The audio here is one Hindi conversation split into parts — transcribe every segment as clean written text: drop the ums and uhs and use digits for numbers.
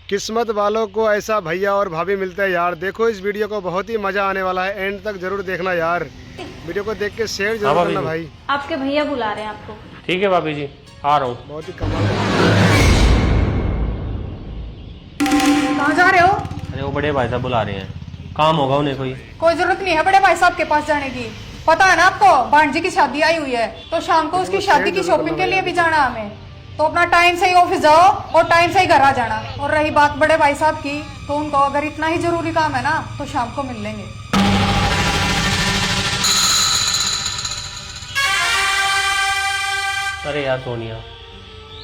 किस्मत वालों को ऐसा भैया और भाभी मिलते हैं यार। देखो इस वीडियो को, बहुत ही मजा आने वाला है, एंड तक जरूर देखना यार। वीडियो को देख के शेयर जरूर करना भाई। आपके भैया बुला रहे हैं आपको। ठीक है भाभी जी, आ रहा हूँ। बहुत ही कमाल। कहाँ जा रहे हो? अरे वो बड़े भाई साहब बुला रहे हैं, काम होगा उन्हें। कोई जरूरत नहीं है बड़े भाई साहब के पास जाने की। पता है ना आपको, भांजी की शादी आई हुई है, तो शाम को उसकी शादी की शॉपिंग के लिए भी जाना हमें। तो अपना टाइम से ही ऑफिस जाओ और टाइम से ही घर आ जाना। और रही बात बड़े भाई साहब की, तो उनको अगर इतना ही जरूरी काम है ना तो शाम को मिल लेंगे। अरे यार सोनिया,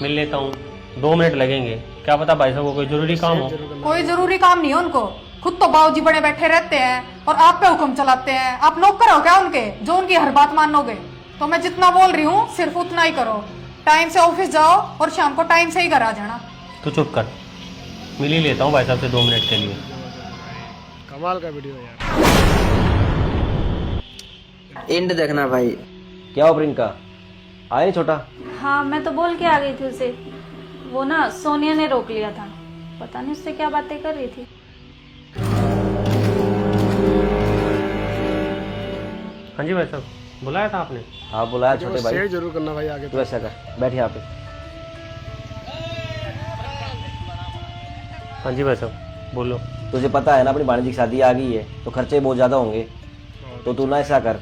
मिल लेता हूँ, 2 मिनट लगेंगे। क्या पता भाई साहब को कोई जरूरी काम हो। कोई जरूरी काम नहीं है उनको, खुद तो बाबूजी बड़े बैठे रहते हैं और आप पे हुक्म चलाते हैं। आप नौकर हो क्या उनके, जो उनकी हर बात मानोगे? तो मैं जितना बोल रही हूँ सिर्फ उतना ही करो। टाइम से ऑफिस जाओ और शाम को टाइम से ही घर आ जाना। तो चुप कर, मिल ही लेता हूँ भाई साहब से 2 मिनट के लिए। कमाल का वीडियो यार। एंड देखना भाई। क्या हो प्रियंका, आए नहीं छोटा? हाँ मैं तो बोल के आ गई थी उसे, वो ना सोनिया ने रोक लिया था, पता नहीं उससे क्या बातें कर रही थी। हाँ जी भाई साहब, बुलाया था आपने? हाँ बुलाया छोटे भाई। शेयर जरूर करना भाई आगे। तू ऐसा कर, बैठ यहाँ पे। हाँ जी भाई साहब, बोलो। तुझे पता है ना अपनी भांजी की शादी आ गई है, तो खर्चे बहुत ज़्यादा होंगे। तो तू ना ऐसा कर,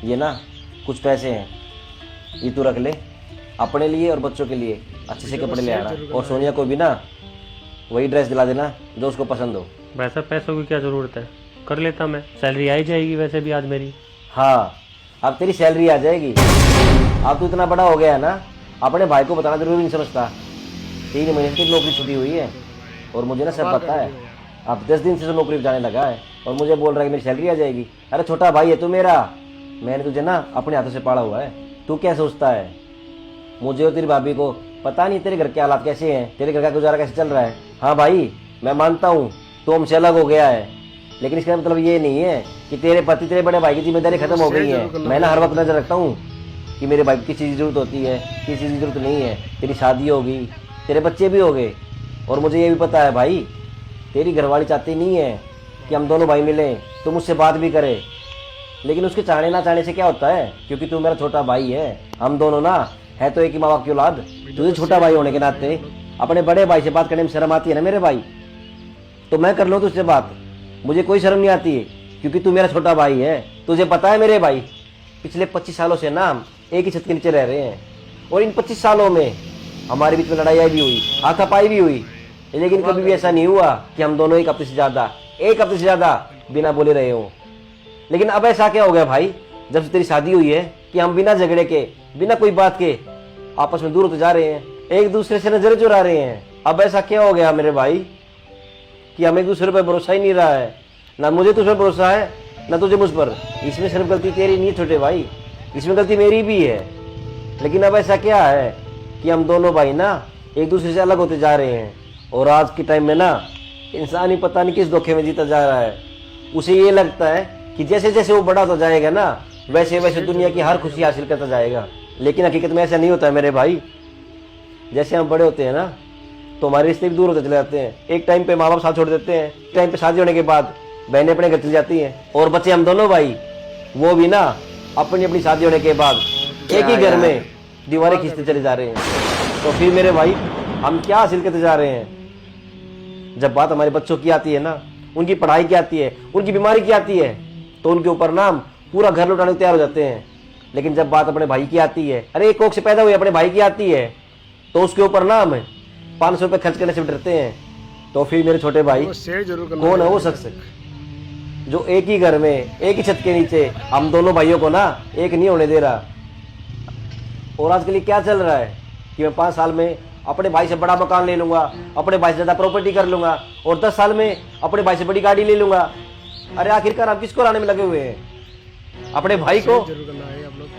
ये ना कुछ पैसे हैं, ये तू रख ले अपने लिए और बच्चों के लिए। अच्छे से कपड़े ले आना, और सोनिया को भी ना वही ड्रेस दिला देना जो उसको पसंद हो। भाई साहब पैसों की क्या जरूरत है, कर लेता मैं, सैलरी आ ही जाएगी वैसे भी आज मेरी। हाँ अब तेरी सैलरी आ जाएगी। अब तू इतना बड़ा हो गया है ना, अपने भाई को बताना जरूरी नहीं समझता। 3 महीने की नौकरी छुट्टी हुई है और मुझे ना सब पता है। अब 10 दिन से तो नौकरी जाने लगा है और मुझे बोल रहा है कि मेरी सैलरी आ जाएगी। अरे छोटा भाई है तू मेरा, मैंने तुझे ना अपने हाथों से पाला हुआ है। तू क्या सोचता है? मुझे और तेरी भाभी को पता नहीं तेरे घर के हालात कैसे हैं, तेरे घर का गुजारा कैसे चल रहा है। हाँ भाई मैं मानता हूँ तो हमसे अलग हो गया है, लेकिन इसका मतलब ये नहीं है कि तेरे पति तेरे बड़े भाई की जिम्मेदारी खत्म हो गई है। मैं ना हर वक्त नजर रखता हूँ कि मेरे भाई को किस चीज़ की जरूरत होती है, किस चीज़ की जरूरत नहीं है। तेरी शादी होगी, तेरे बच्चे भी हो गए, और मुझे ये भी पता है भाई तेरी घरवाली चाहती नहीं है कि हम दोनों भाई मिलें, तो मुझसे बात भी करे। लेकिन उसके चाहने ना चाहने से क्या होता है, क्योंकि तू मेरा छोटा भाई है, हम दोनों ना है तो एक ही माँ बाप की औलाद। तुझे छोटा भाई होने के नाते अपने बड़े भाई से बात करने में शर्म आती है ना मेरे भाई, तो मैं कर लूँ तुझसे बात, मुझे कोई शर्म नहीं आती है, क्योंकि तू मेरा छोटा भाई है। तुझे पता है मेरे भाई, पिछले 25 सालों से ना हम एक ही छत के नीचे रह रहे हैं, और इन 25 सालों में हमारे बीच में लड़ाई भी हुई, हाथापाई भी हुई, लेकिन कभी भी ऐसा नहीं हुआ कि हम दोनों एक हफ्ते से ज्यादा बिना बोले रहे हो। लेकिन अब ऐसा क्या हो गया भाई, जब से तेरी शादी हुई है, कि हम बिना झगड़े के, बिना कोई बात के आपस में दूर होते जा रहे हैं, एक दूसरे से नजर चुरा रहे हैं। अब ऐसा क्या हो गया मेरे भाई कि हमें एक दूसरे पर भरोसा ही नहीं रहा है। ना मुझे तुझ पर भरोसा है, ना तुझे मुझ पर। इसमें सिर्फ गलती तेरी नहीं है छोटे भाई, इसमें गलती मेरी भी है। लेकिन अब ऐसा क्या है कि हम दोनों भाई ना एक दूसरे से अलग होते जा रहे हैं, और आज के टाइम में ना इंसान ही पता नहीं किस धोखे में जीता जा रहा है। उसे ये लगता है कि जैसे जैसे वो बड़ा होता जाएगा ना, वैसे वैसे दुनिया की हर खुशी हासिल करता जाएगा। लेकिन हकीकत में ऐसा नहीं होता है मेरे भाई। जैसे हम बड़े होते हैं ना, तो हमारे रिश्ते भी दूर होते चले जाते हैं। एक टाइम पे माँ बाप साथ छोड़ देते हैं, एक टाइम पे शादी होने के बाद बहनें अपने घर चली जाती हैं, और बच्चे हम दोनों भाई वो भी ना अपनी अपनी शादी होने के बाद एक ही घर में दीवारें खींचते चले जा रहे हैं। तो फिर मेरे भाई हम क्या हासिल करते जा रहे हैं? जब बात हमारे बच्चों की आती है ना, उनकी पढ़ाई की आती है, उनकी बीमारी की आती है, तो उनके ऊपर ना हम पूरा घर लौटाने को तैयार हो जाते हैं। लेकिन जब बात अपने भाई की आती है, अरे एक कोख से पैदा हुए अपने भाई की आती है, तो उसके ऊपर ना हम 500 रुपये खर्च करने से डरते हैं। तो फिर मेरे छोटे भाई कौन है वो शख्स जो एक ही घर में एक ही छत के नीचे हम दोनों भाइयों को ना एक नहीं होने दे रहा? और आजकल क्या चल रहा है कि मैं 5 साल में अपने भाई से बड़ा मकान ले लूंगा, अपने भाई से ज्यादा प्रॉपर्टी कर लूंगा, और 10 साल में अपने भाई से बड़ी गाड़ी ले लूंगा। अरे आखिरकार आप किसको लाने में लगे हुए हैं? अपने भाई को,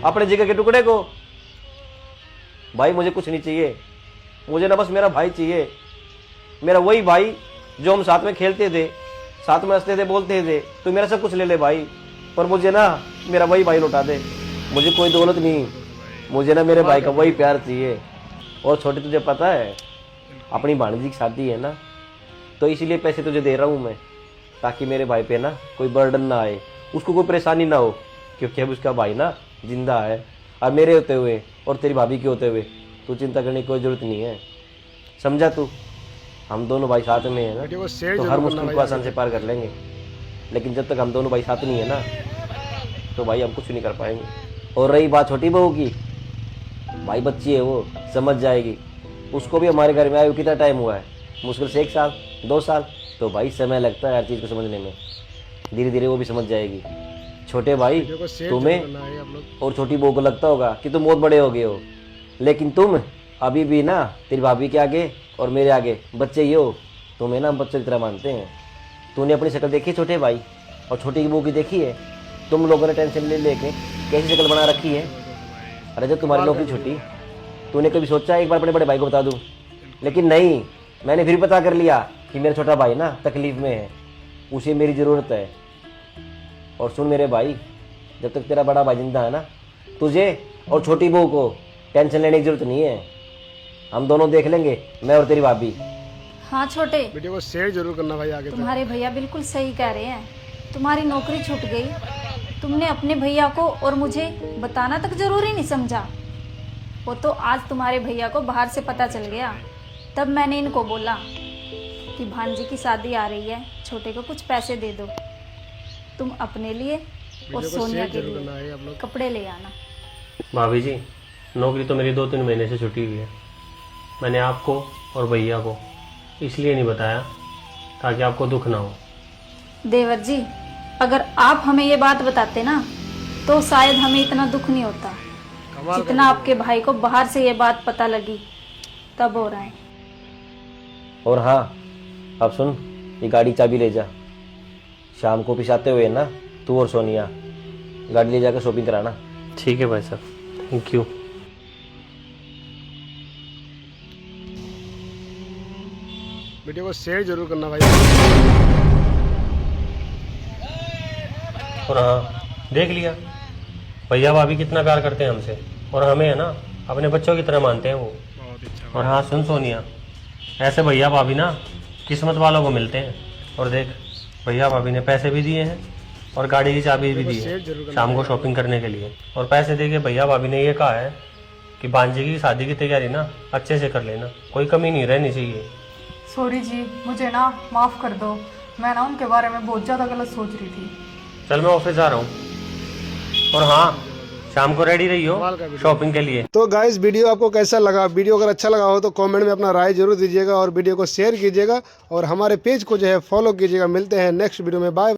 अपने जिगर के टुकड़े को? भाई मुझे कुछ नहीं चाहिए, मुझे ना बस मेरा भाई चाहिए, मेरा वही भाई जो हम साथ में खेलते थे, साथ में हंसते थे, बोलते थे। तो मेरा सब कुछ ले ले भाई, पर मुझे ना मेरा वही भाई लौटा दे। मुझे कोई दौलत नहीं, मुझे ना मेरे भाई का वही प्यार चाहिए। और छोटे तुझे पता है अपनी भांजी की शादी है ना, तो इसीलिए पैसे तुझे दे रहा हूँ मैं, ताकि मेरे भाई पे ना कोई बर्डन ना आए, उसको कोई परेशानी ना हो, क्योंकि अब उसका भाई ना जिंदा है। अब मेरे होते हुए और तेरी भाभी के होते हुए तू चिंता करने की कोई जरूरत नहीं है, समझा तू? हम दोनों भाई साथ में है वीडियो को ना, शेयर तो जरूर हर करना मुश्किल भाई को आसान से पार कर लेंगे। लेकिन जब तक हम दोनों भाई साथ नहीं है ना, तो भाई हम कुछ नहीं कर पाएंगे। और रही बात छोटी बहू की, भाई बच्ची है, वो समझ जाएगी। उसको भी हमारे घर में आए हुए कितना टाइम हुआ है? मुश्किल से 1 साल 2 साल। तो भाई समय लगता है हर चीज़ को समझने में, धीरे धीरे वो भी समझ जाएगी। छोटे भाई वीडियो को शेयर तुम्हें जरूर करना है आप लोग। और छोटी बहू को लगता होगा कि तुम बहुत बड़े हो गए हो, लेकिन तुम अभी भी ना तेरी भाभी के आगे और मेरे आगे बच्चे ही हो। तुम्हें ना हम बच्चों की तरह मानते हैं। तूने अपनी शक्ल देखी है छोटे भाई, और छोटी बहू की देखी है? तुम लोगों ने टेंशन ले लेके कैसी शक्ल बना रखी है। अरे जब तुम्हारी नौकरी छुट्टी, तूने कभी सोचा एक बार अपने बड़े भाई को बता दूं? लेकिन नहीं, मैंने फिर पता कर लिया कि मेरा छोटा भाई ना तकलीफ में है, उसे मेरी ज़रूरत है। और सुन मेरे भाई, जब तक तेरा बड़ा भाई जिंदा है ना, तुझे और छोटी बहू को टेंशन लेने की जरूरत नहीं है। हम दोनों देख लेंगे, मैं और तेरी भाभी। हाँ छोटे, वीडियो को शेयर जरूर करना भाई आगे तक। तुम्हारे भैया बिल्कुल सही कह रहे हैं। तुम्हारी नौकरी छूट गई, तुमने अपने भैया को और मुझे बताना तक जरूरी नहीं समझा। वो तो आज तुम्हारे भैया को बाहर से पता चल गया, तब मैंने इनको बोला कि भांजी की शादी आ रही है, छोटे को कुछ पैसे दे दो, तुम अपने लिए और वीडियो को सोनिया शेयर के जरूर करना है आप लिए लोग। कपड़े ले आना। भाभी जी, नौकरी तो मेरी 2-3 महीने से छुट्टी हुई है। मैंने आपको और भैया को इसलिए नहीं बताया ताकि आपको दुख ना हो। देवर जी, अगर आप हमें ये बात बताते ना, तो शायद हमें इतना दुख नहीं होता कमाल का जितना आपके भाई को बाहर से ये बात पता लगी तब हो रहा है। और हाँ, अब सुन, ये गाड़ी चाबी ले जा। शाम को पिसाते हुए ना तू और सोनिया गाड़ी ले जाकर शॉपिंग कराना। ठीक है भाई साहब, थैंक यू। वीडियो को शेयर जरूर करना भाई। और हाँ, देख लिया भैया भाभी कितना प्यार करते हैं हमसे, और हमें है ना अपने बच्चों की तरह मानते हैं वो। बहुत अच्छा। और हाँ सुन सोनिया, ऐसे भैया भाभी ना किस्मत वालों को मिलते हैं। और देख, भैया भाभी ने पैसे भी दिए हैं और गाड़ी की चाबी भी दी है शाम को शॉपिंग करने के लिए। और पैसे देके भैया भाभी ने ये कहा है कि भांजी की शादी की तैयारी ना अच्छे से कर लेना, कोई कमी नहीं रहनी चाहिए। सॉरी जी, मुझे ना माफ़ कर दो, मैं ना उनके बारे में बहुत ज़्यादा गलत सोच रही थी। चल मैं ऑफिस जा रहा हूँ। और हाँ, शाम को रेडी रही हो शॉपिंग के लिए। तो गाइस, वीडियो आपको कैसा लगा? वीडियो अगर अच्छा लगा हो तो कमेंट में अपना राय जरूर दीजिएगा और वीडियो को शेयर कीजिएगा और हमारे पेज को जो है फॉलो कीजिएगा। मिलते हैं नेक्स्ट वीडियो में, बाय।